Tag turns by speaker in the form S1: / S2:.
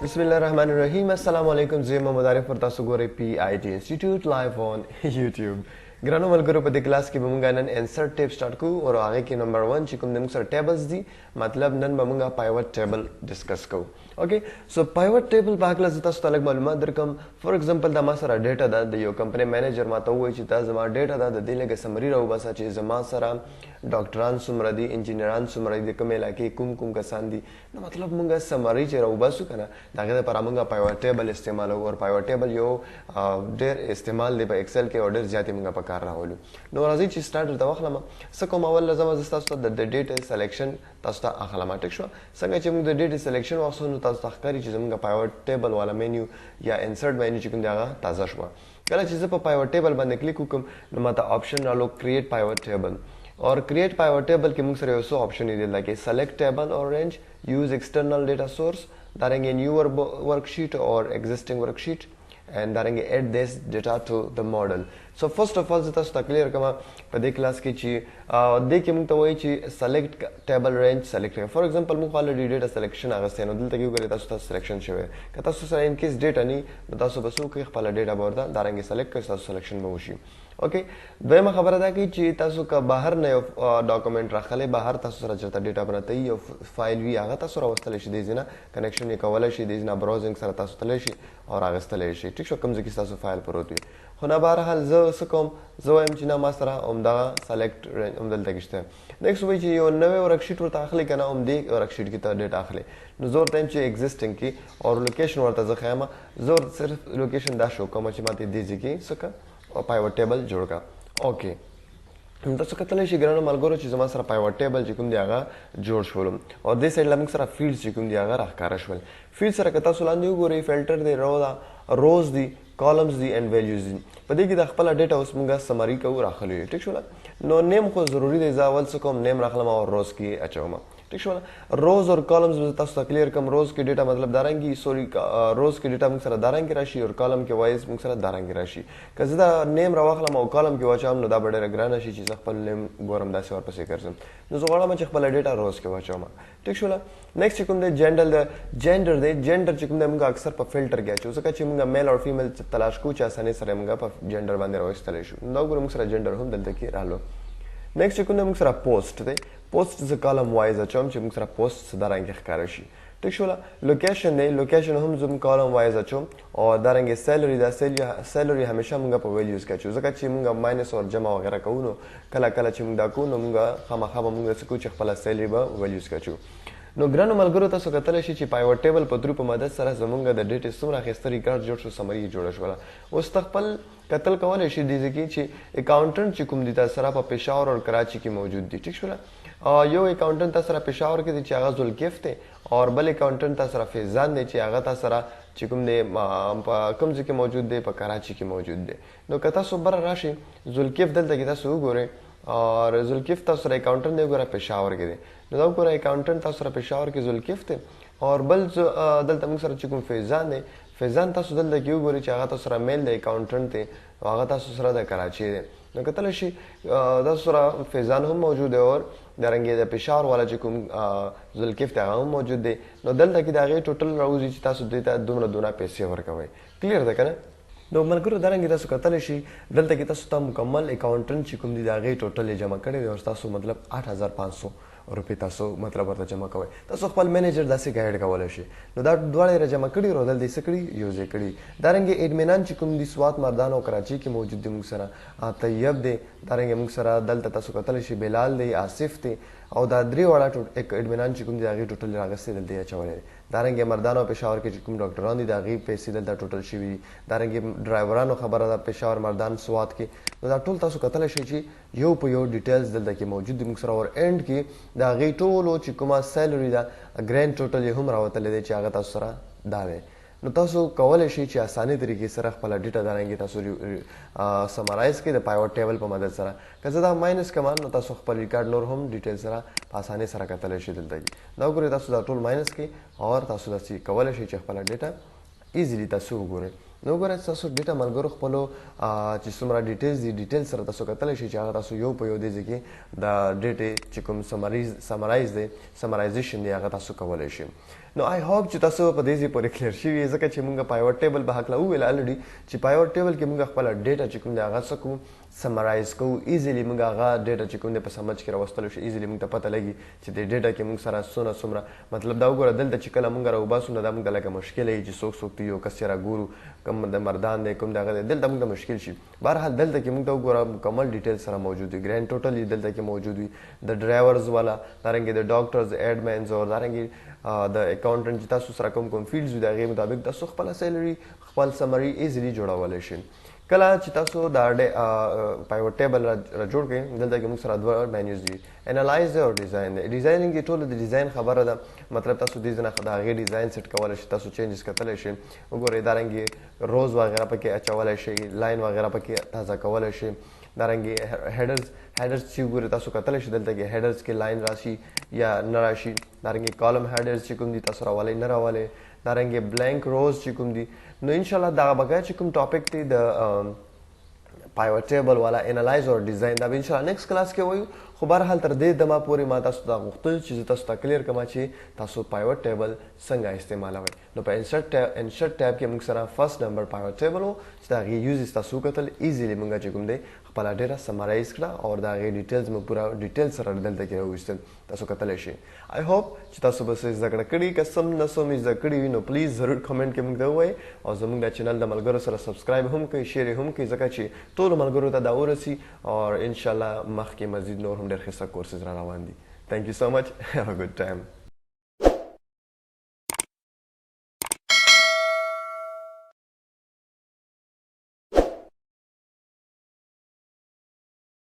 S1: Bismillahirrahmanirrahim. Assalamualaikum. زه محمد عارف پر تاسو ګورئ پی آی ټی انسټیټیوټ لایو آن یوټیوب. ګرانو ملګرو په دې کلاس کې به موږ نن انسرټ ټیب سٹارټ کوو او هغه کې نمبر 1 چې کوم د موږ سره ټیبلز دي مطلب نن به موږ پایوټ ټیبل ډیسکس کوو. اوکې سو پایوټ ټیبل په هکله زه تاسو ته لږ معلومات درکوم. فور ایگزامپل دا ما سره ډیټا ده د یو کمپنۍ مینیجر ماته ووایي چې دا زما ډیټا ده د دې لږه سمري راوباسه چې زما سره ډاکټران څومره دي انجینران څومره دي د کومې علاقې کوم کسان دي نو مطلب موږ سمري چې راوباسو که نه د هغې دپاره موږ پایوټ ټیبل استعمالوو او پایوټ ټیبل یو ډېر استعمال دی په ایکسل کې او ډېر زیات یې موږ په کار راولو. نو راځئ چې سټارټ ورته واخلم. څه کوم اول لازمه زه تاسو ته د ډیټا سلیکشن تاسو ته اخلم. ټیک شو څنګه چې موږ د ډیټا سلیکشن واخلو نو تاسو ته ښکاري چې زموږ پایوټ ټیبل والا مینیو یا انسرټ مینیو چې کوم دی هغه تازه شوه. کله چې زه په پایوټ ټیبل باندې کلیک وکړم نو ماته آپشن رالو کریټ پایوټ ټیبل اور کریټ پایوټ ټیبل کې موږ سره یو څو آپشن دي لکه سلیکټ ټیبل اور رینج یوز ایکسټرنل ډیټا سورس دارنګه نیور ورکشیټ اور ایگزیسټینګ ورکشیټ and darenge add this data to the model. So first of all تاسو ته کلیر کوم په دې کلاس کې چې دې کې موږ ته وایي چې select table range select کړئ. فور ایگزامپل موږ already data selection اغستې نو دلته کې وګورئ تاسو ته سلیکشن شوی که تاسو سره ان کیس ډیټا نه نو تاسو به څوک خپل ډیټا ورته دارنګه select کړئ تاسو سلیکشن به وشي. اوکې دویمه خبره ده چې تاسو که بهر نه یو ډاکومنټ راخلئ بهر تاسو سره چېرته ډیټا پرته وي یو فایل وي هغه تاسو راوستلی شئ دې ځای نه کنیکشن یې کولی شئ دې ځای نه براوزنګ سره تاسو تللی شئ او راغستلی شئ. ټیک شو کوم ځای کې ستاسو فایل پروت وي خو نه بهرحال زه څه کوم زه وایم چې نه ما سره همدغه سلیکټ همدلته کې شته. نیکسټ وایي چې یو نوی ورکشیټ ورته اخلي که نه همدې ورکشیټ کې ته ډیټا اخلي نو زه ورته یم چې ایګزسټینګ کې او لوکیشن ورته زه ښیم زه صرف لوکیشن دا شو کوم چې ماته دې ځای کې څه کړه پایوټ ټیبل جوړ کړه. اوکې تاسو کتلی شئ ګرانو ملګرو چې زما سره پایوټ ټیبل چې کوم دی هغه جوړ شولو او دې سایډ له موږ سره فیلډز چې کوم دی هغه راښکاره شول. فیلډ سره که تاسو لاندې وګورئ فلټر دی رو ده روز دي کالمز دي اینډ ویلیوز دي په دې کې د خپله ډیټا اوس موږ سمري کوو راخلو یو. ټیک شوله نو نیم خو ضروري دی زه اول څه کوم نیم راخلم او روز کې اچوم. ټیک شوله روز اور کالمز تاسو ته کلیر کوم روز کې ډیټا مطلب دارنګي سوري روز کې ډیټا موږ سره دارنګي راشي او کالم کې وایز موږ سره دارنګي راشي. که زه دا نیم راواخلم او کالم کې واچوم نو دا به ډېره ګرانه شي چې زه خپل نیم ګورم داسې ورپسې ګرځم نو زه غواړم چې خپله ډیټا روز کې واچوم. ټیک شوله نیکسټ چې کوم دی جنډر دی جنډر چې کوم دی موږ اکثر په فلټر کې اچو ځکه چې موږ میل او فیمیل تلاش کوو چې اسانۍ سره موږ په جنډر باندې راویستلی شو. نو دا وګورئ موږ سره جنډر هم دلته کې رالو. نیکسټ چې کوم دی موږ سره پوسټ دی پوسټ زه کالم وایز اچوم چې موږ سره پوسټ دارنګې ښکاره شي. ټیک شوله لوکیشن دی لوکیشن هم زه کالم وایز اچوم او دارنګې سیلري دا سیلري همیشه موږ په ویلیوز کې اچو ځکه چې موږ ماینس اور جمع وغیره کوو نو کله کله چې موږ دا کوو نو موږ خامخا به موږ څه کوو چې خپله سیلري به ویلیوز کې اچو. نو ګرانو ملګرو تاسو کتلی شئ چې پایوټ ټیبل په درو په مدد سره زموږ د ډیټې څومره اخیسته ریکارډ جوړ شو سمري یې جوړه شوله. اوس ته خپل کتل کولی شئ دې ځای کې چې اکاونټنټ چې کوم دي تا سره په پېښور او کراچي کې موجود دي. ټیک شوله یو اکاونټنټ تا سره پېښور کې دی چې هغه ذوالکیف دی او بل اکاونټنټ تا سره فیضان دی چې هغه تا سره چې کوم دی په کوم ځای کې موجود دی په کراچي کې موجود دی. نو که تاسو بره راشئ ذوالکیف دلته کې تاسو وګورئ اور ذوالکیف تاسو سره اکاونټنټ دی وګوره پېښور کې دی نو دا وګوره اکاونټنټ تاسو سره پېښور کې ذوالکیف دی اور بل دلته موږ سره چې کوم فیضان دی فیضان تاسو دلته کې وګورئ چې هغه تاسو سره میل دی اکاونټنټ دی او هغه تاسو سره د کراچي دی. نو کتلی شئ تاسو سره فیضان هم موجود دی اور دارنګې د پېښور والا چې کوم ذوالکیف دی هغه هم موجود دی. نو دلته کې د هغې ټوټل راوځي چې تاسو دوی ته دومره پیسې ورکوئ. کلیر ده که نه؟ نو ملګرو دارنګې تاسو کتلی شئ دلته کې تاسو ته مکمل اکاونټنټ چې کوم دي د هغې ټوټل یې جمع کړی دی او تاسو مطلب 8500 روپۍ تاسو مطلب ورته جمع کوئ. تاسو خپل مینیجر داسې ګایډ کولی شئ. نو دا دواړه یې جمع کړي او دلته یې څه کړي یو ځای کړي. دارنګې اډمینان چې کوم دي سوات مردان او کراچي کې موجود دي موږ سره طیب دی دارنګې موږ سره دلته تاسو کتلی شئ بلال دی آصف دی او دا درې واړه اډمینان چې کوم دي د هغې ټوټل راغستې دلته یې اچولی دی. دارنګې مردان او پېښور کې چې کوم ډاکټران دي د هغې پیسې دلته ټوټل شوي دي. دارنګې ډرایورانو خبره ده پېښور مردان سوات کې نو دا ټول تاسو کتلی شئ چې یو په یو ډیټیلز دلته کې موجود دي موږ سره اور اینډ کې د هغې ټولو چې کومه سیلري ده ګرینډ ټوټل یې هم راوتلی دی چې هغه تاسو سره دا دی. نو تاسو کولی شئ چې اساني طریقې سره خپله ډیټا دارنګې تاسو سمرایز کړئ د پایوټ ټیبل په مدد سره. که زه دا ماینس کړم نو تاسو خپل ریکارډ نور هم ډیټیل سره په اسانۍ سره کتلی شئ دلته کې. دا وګورئ تاسو دا ټول ماینس کړئ او تاسو داسې کولی شئ چې خپله ډیټا ایزیلی تاسو وګورئ. نو ګوره تاسو ډیټا ملګرو خپلو چې څومره ډیټیلز دي ډیټیل سره تاسو کتلی شئ چې هغه تاسو یو په یو دې ځای کې د ډیټې چې کوم سمرایز دی سمرایزیشن دی هغه تاسو کولی شئ. نو آی هوپ چې تاسو په دې ځای پورې کلیر شوي ځکه چې موږ پایوټ ټیبل به هکله وویل الریډي چې پایوټ ټیبل کې موږ خپله ډیټا چې کوم دی هغه څه کوو سمرایز کوو ایزیلی موږ هغه ډیټا چې کوم دی په سمج کې راوستلی شو ایزیلی موږ ته پته لګي چې د ډیټا کې موږ سره څومره مطلب دا وګوره دلته چې کله موږ راوباسو نو دا موږ ته لکه مشکل وي چې څوک څوک دی یو کس چې راګورو کوم د مردان دی کوم دغه دی دلته موږ ته مشکل شي. بهرحال دلته کې موږ ته وګوره مکمل ډیټیل سره موجود وي ګرینډ ټوټل دلته کې موجود وي د ډرایورز والا دارنګې د ډاکټرز ایډمنز او دارنګې د اکاونټنټ چې تاسو سره کوم فیلډز وي د هغې مطابق تاسو خپله سیلري خپل سمري ایزیلی جوړولی شئ. کله چې تاسو دا پایوټ ټیبل را جوړ کړئ دلته کې موږ سره دوه مینیوز دي انالایز دی او ډیزاین دی. ډیزاینینګ کې ټوله د ډیزاین خبره ده مطلب تاسو دې نه د هغې ډیزاین سیټ کولی شئ تاسو چینجز کتلی شئ وګورئ دارنګې روز وغیره پکې اچولی شئ لاین وغیره پکې تازه کولی شئ دارنګې هیډرز چې وګورئ تاسو کتلی شئ دلته کې هیډرز کې لاین راشي یا نه راشي دارنګې کالم هیډرز چې کوم دي تاسو راولی نه راولی دارنګې بلینک روز چې کوم دي نو انشاءالله دغه بغیر چې کوم ټاپک دی د پایوټ ټیبل والا انالایز او ډیزاین دا به انشاءالله نیکسټ کلاس کې وایو. خو بهرحال تر دې دمه پورې ما تاسو ته غوښتل چې زه تاسو ته کلیر کړم چې تاسو پایوټ ټیبل څنګه استعمالوئ. نو په انسرټ ټیب کې موږ سره فرست نمبر پایوټ ټیبل و چې د هغې یوزز تاسو وکتل ایزیلی موږ چې کوم دی خپله ډیره سمرایز کړه او د هغې ډیټیلز مو پوره ډیټیل سره دلته کې راوویستل تاسو کتلی شئ. آی هوپ چې تاسو به څه زده کړه کړي که سم نه سم زده کړي وي نو پلیز ضرور کمنټ کې موږ ته ووایئ او زموږ د چینل د ملګرو سره سبسکرایب هم کوئ شیر هم کوئ ځکه چې ټولو ملګرو ته دا ورسي او انشاءالله مخکې مزید نور هم ډېر ښه کورسز را روان دي. Thank you so much. Have a good time.